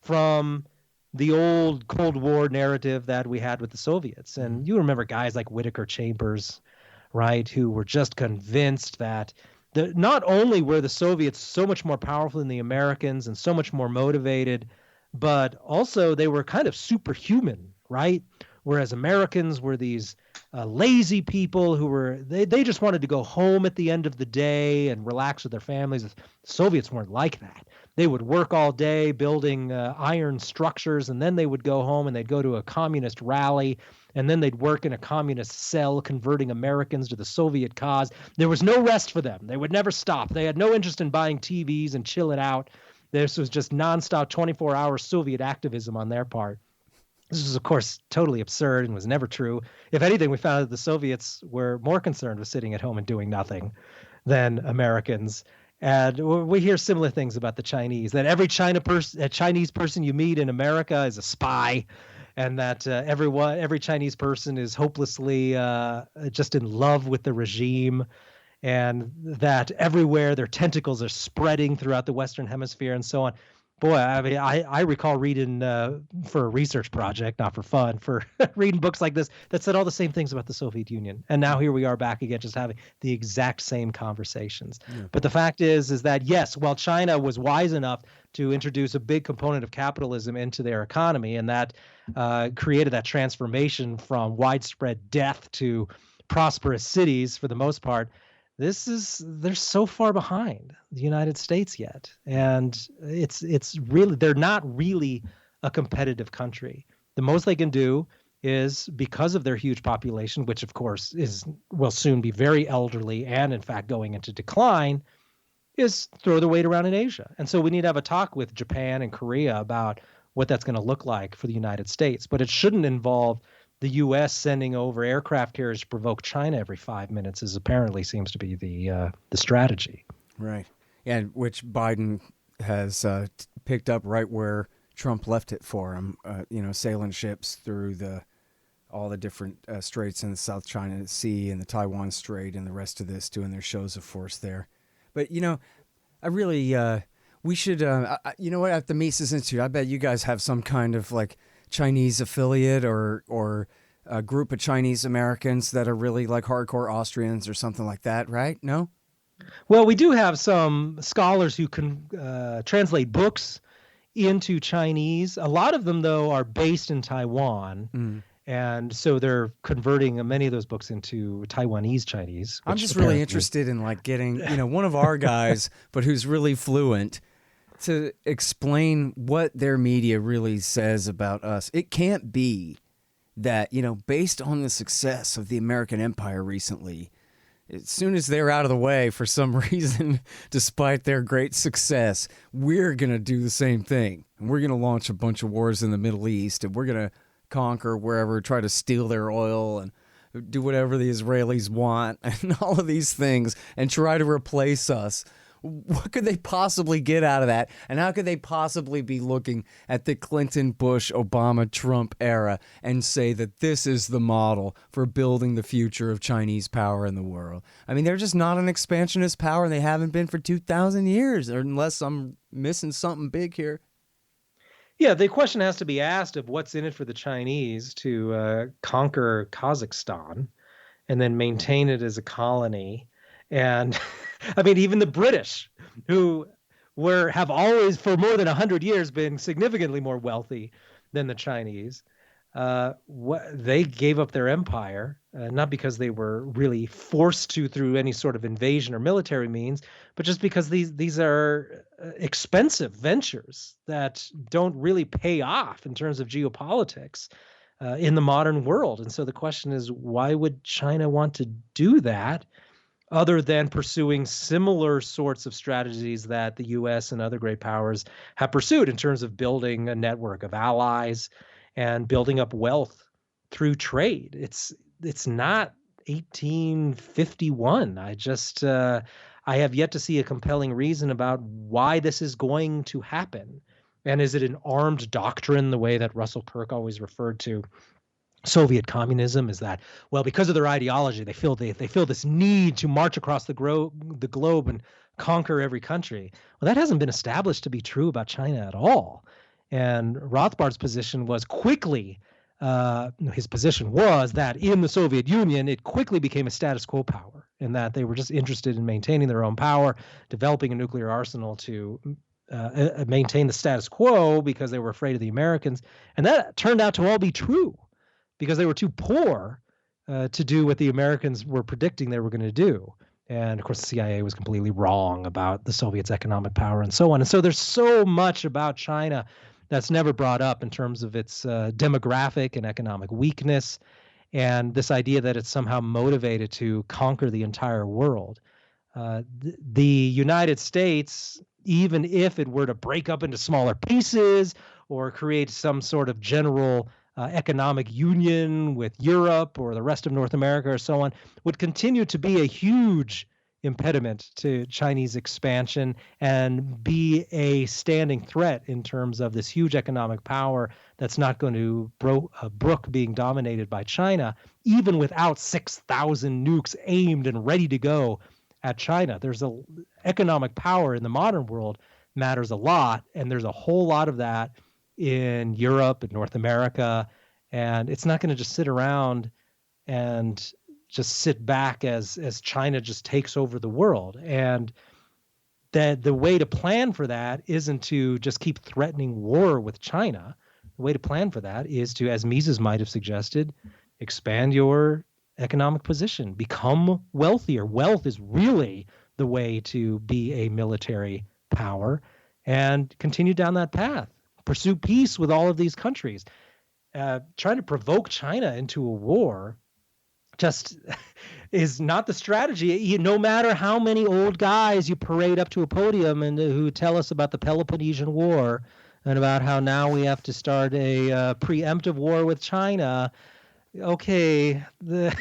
S2: from the old Cold War narrative that we had with the Soviets. And you remember guys like Whittaker Chambers, right, who were just convinced that not only were the Soviets so much more powerful than the Americans and so much more motivated, but also they were kind of superhuman, right? Whereas Americans were these lazy people who were, they just wanted to go home at the end of the day and relax with their families. The Soviets weren't like that. They would work all day building iron structures, and then they would go home and they'd go to a communist rally, and then they'd work in a communist cell converting Americans to the Soviet cause. There was no rest for them. They would never stop. They had no interest in buying TVs and chilling out. This was just nonstop 24-hour Soviet activism on their part. This was, of course, totally absurd and was never true. If anything, we found that the Soviets were more concerned with sitting at home and doing nothing than Americans. And we hear similar things about the Chinese, that every Chinese person you meet in America is a spy, and that every Chinese person is hopelessly just in love with the regime, and that everywhere their tentacles are spreading throughout the Western Hemisphere and so on. Boy, I mean, I recall reading for a research project, not for fun, for reading books like this that said all the same things about the Soviet Union. And now here we are back again, just having the exact same conversations.
S1: Yeah.
S2: But the fact is that yes, while China was wise enough to introduce a big component of capitalism into their economy, and that created that transformation from widespread death to prosperous cities for the most part, they're so far behind the United States yet, and it's really, they're not really a competitive country. The most they can do is, because of their huge population, which of course will soon be very elderly and in fact going into decline, is throw their weight around in Asia. And so we need to have a talk with Japan and Korea about what that's going to look like for the United States. But it shouldn't involve the U.S. sending over aircraft carriers to provoke China every 5 minutes, as apparently seems to be the strategy.
S1: Right. And which Biden has picked up right where Trump left it for him, sailing ships through all the different straits in the South China Sea and the Taiwan Strait and the rest of this, doing their shows of force there. But, I really, we should, at the Mises Institute, I bet you guys have some kind of like Chinese affiliate or a group of Chinese Americans that are really like hardcore Austrians or something like that, right? No?
S2: Well, we do have some scholars who can translate books into Chinese. A lot of them, though, are based in Taiwan. Mm. And so they're converting many of those books into Taiwanese Chinese.
S1: I'm just really interested in like getting, one of our guys, but who's really fluent, to explain what their media really says about us. It can't be that, based on the success of the American empire recently, as soon as they're out of the way for some reason, despite their great success, we're going to do the same thing. And we're going to launch a bunch of wars in the Middle East, and we're going to conquer wherever, try to steal their oil and do whatever the Israelis want and all of these things and try to replace us. What could they possibly get out of that? And how could they possibly be looking at the Clinton, Bush, Obama, Trump era and say that this is the model for building the future of Chinese power in the world? I mean, they're just not an expansionist power, and they haven't been for 2,000 years, unless I'm missing something big here.
S2: Yeah, the question has to be asked of what's in it for the Chinese to conquer Kazakhstan and then maintain it as a colony. And I mean, even the British, who have always, for more than 100 years, been significantly more wealthy than the Chinese, they gave up their empire, not because they were really forced to through any sort of invasion or military means, but just because these are expensive ventures that don't really pay off in terms of geopolitics in the modern world. And so the question is, why would China want to do that, other than pursuing similar sorts of strategies that the U.S. and other great powers have pursued in terms of building a network of allies and building up wealth through trade? It's not 1851. I have yet to see a compelling reason about why this is going to happen. And is it an armed doctrine, the way that Russell Kirk always referred to Soviet communism? Is that, well, because of their ideology, they feel this need to march across the globe and conquer every country? Well, that hasn't been established to be true about China at all. And Rothbard's position was his position was that in the Soviet Union, it quickly became a status quo power, and that they were just interested in maintaining their own power, developing a nuclear arsenal to maintain the status quo because they were afraid of the Americans. And that turned out to all be true, because they were too poor to do what the Americans were predicting they were going to do. And of course, the CIA was completely wrong about the Soviets' economic power and so on. And so there's so much about China that's never brought up in terms of its demographic and economic weakness, and this idea that it's somehow motivated to conquer the entire world. The United States, even if it were to break up into smaller pieces or create some sort of general economic union with Europe or the rest of North America or so on, would continue to be a huge impediment to Chinese expansion and be a standing threat in terms of this huge economic power that's not going to brook being dominated by China, even without 6,000 nukes aimed and ready to go at China. There's an economic power in the modern world matters a lot. And there's a whole lot of that in Europe and North America. And it's not going to just sit around and just sit back as China just takes over the world. And that the way to plan for that isn't to just keep threatening war with China. The way to plan for that is to, as Mises might have suggested, expand your economic position, become wealthier. Wealth is really the way to be a military power, and continue down that path. Pursue peace with all of these countries. Trying to provoke China into a war just is not the strategy. No matter how many old guys you parade up to a podium and who tell us about the Peloponnesian War and about how now we have to start a preemptive war with China. Okay, that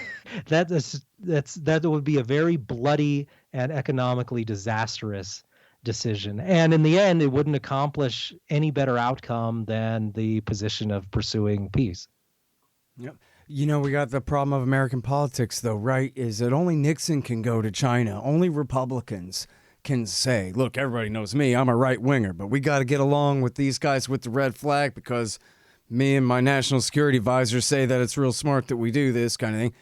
S2: would be a very bloody and economically disastrous decision. And in the end, it wouldn't accomplish any better outcome than the position of pursuing peace.
S1: Yep. You know, we got the problem of American politics, though, right? Is that only Nixon can go to China. Only Republicans can say, look, everybody knows me. I'm a right winger, but we got to get along with these guys with the red flag because me and my national security advisor say that it's real smart that we do this kind of thing.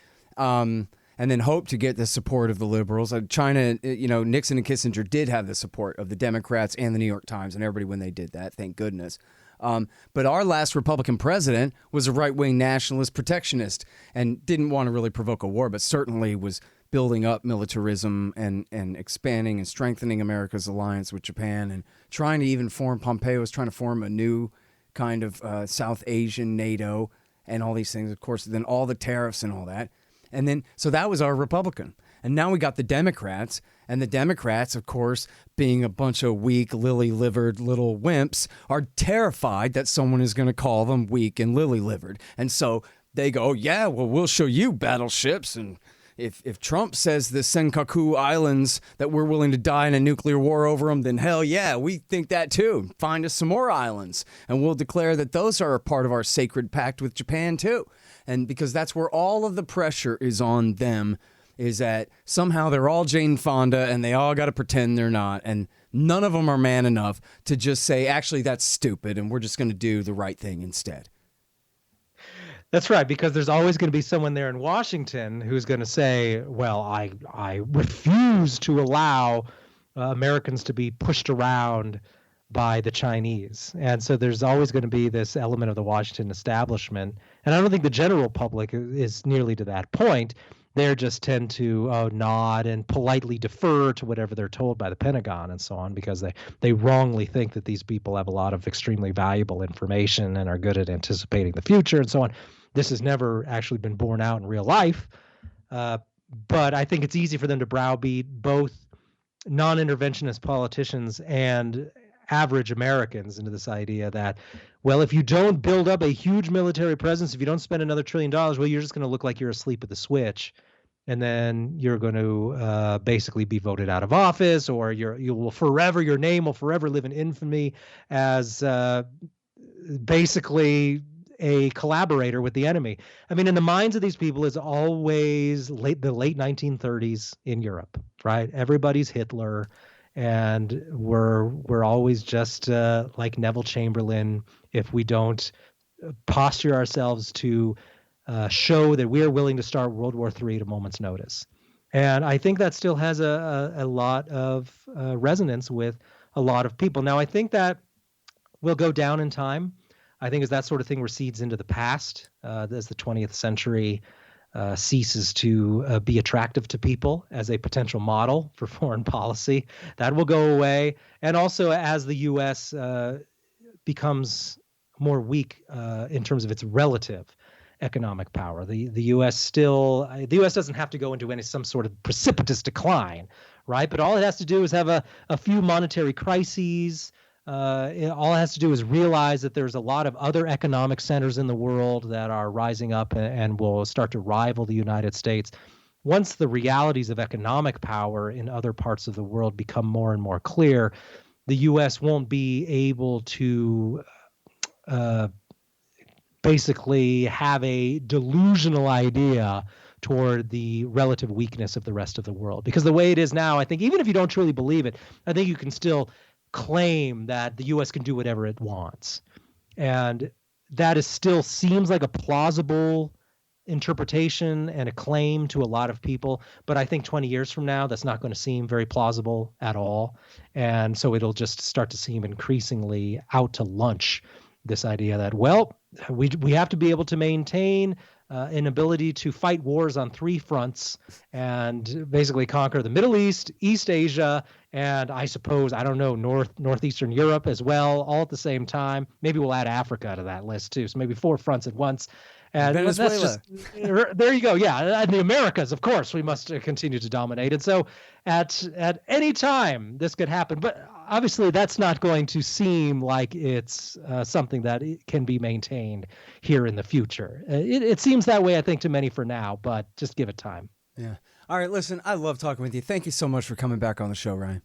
S1: And then hope to get the support of the liberals. China, you know, Nixon and Kissinger did have the support of the Democrats and the New York Times and everybody when they did that, thank goodness. But our last Republican president was a right-wing nationalist protectionist and didn't want to really provoke a war, but certainly was building up militarism and expanding and strengthening America's alliance with Japan and trying to even form, Pompeo was trying to form a new kind of South Asian NATO and all these things, of course, then all the tariffs and all that. And then, so that was our Republican. And now we got the Democrats, and the Democrats, of course, being a bunch of weak, lily-livered little wimps, are terrified that someone is going to call them weak and lily-livered. And so they go, yeah, well, we'll show you battleships. And if Trump says the Senkaku Islands that we're willing to die in a nuclear war over them, then hell yeah, we think that too. Find us some more islands, and we'll declare that those are a part of our sacred pact with Japan too. And because that's where all of the pressure is on them, is that somehow they're all Jane Fonda and they all got to pretend they're not. And none of them are man enough to just say, actually, that's stupid and we're just going to do the right thing instead.
S2: That's right, because there's always going to be someone there in Washington who's going to say, well, I refuse to allow Americans to be pushed around by the Chinese. And so there's always going to be this element of the Washington establishment. And I don't think the general public is nearly to that point. They just tend to nod and politely defer to whatever they're told by the Pentagon and so on, because they wrongly think that these people have a lot of extremely valuable information and are good at anticipating the future and so on. This has never actually been borne out in real life. But I think it's easy for them to browbeat both non-interventionist politicians and average Americans into this idea that, well, if you don't build up a huge military presence, if you don't spend another $1 trillion, well, you're just going to look like you're asleep at the switch. And then you're going to basically be voted out of office, or your name will forever live in infamy as basically a collaborator with the enemy. I mean, in the minds of these people is always the late 1930s in Europe, right? Everybody's Hitler. And we're always just like Neville Chamberlain if we don't posture ourselves to show that we are willing to start World War III at a moment's notice. And I think that still has a lot of resonance with a lot of people. Now, I think that will go down in time. I think as that sort of thing recedes into the past, as the 20th century ceases to be attractive to people as a potential model for foreign policy, that will go away. And also as the U.S. Becomes more weak in terms of its relative economic power, the U.S. doesn't have to go into some sort of precipitous decline, right? But all it has to do is have a few monetary crises. All it has to do is realize that there's a lot of other economic centers in the world that are rising up and will start to rival the United States. Once the realities of economic power in other parts of the world become more and more clear, the U.S. won't be able to basically have a delusional idea toward the relative weakness of the rest of the world. Because the way it is now, I think even if you don't truly believe it, I think you can still claim that the U.S. can do whatever it wants. And that is still seems like a plausible interpretation and a claim to a lot of people. But I think 20 years from now, that's not going to seem very plausible at all. And so it'll just start to seem increasingly out to lunch, this idea that, well, we have to be able to maintain an ability to fight wars on three fronts and basically conquer the Middle East, East Asia, and I suppose, I don't know, northeastern Europe as well, all at the same time. Maybe we'll add Africa to that list too. So maybe 4 fronts at once. And
S1: Venezuela.
S2: that's just, there you go. Yeah, and the Americas, of course, we must continue to dominate. And so at any time, this could happen. But obviously, that's not going to seem like it's something that can be maintained here in the future. It seems that way, I think, to many for now, but just give it time.
S1: Yeah. All right, listen, I love talking with you. Thank you so much for coming back on the show, Ryan.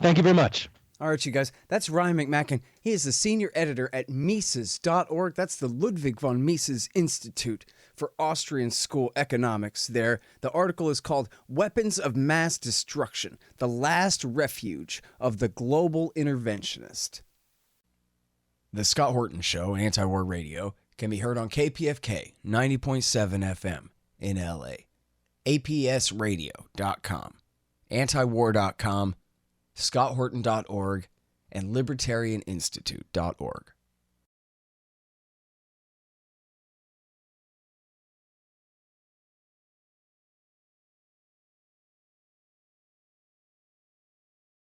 S2: Thank you very much.
S1: All right, you guys, that's Ryan McMaken. He is the senior editor at Mises.org. That's the Ludwig von Mises Institute for Austrian School Economics there. The article is called Weapons of Mass Destruction, the Last Refuge of the Global Interventionist. The Scott Horton Show, Anti-War Radio, can be heard on KPFK 90.7 FM in LA, APSradio.com, antiwar.com, scotthorton.org, and libertarianinstitute.org.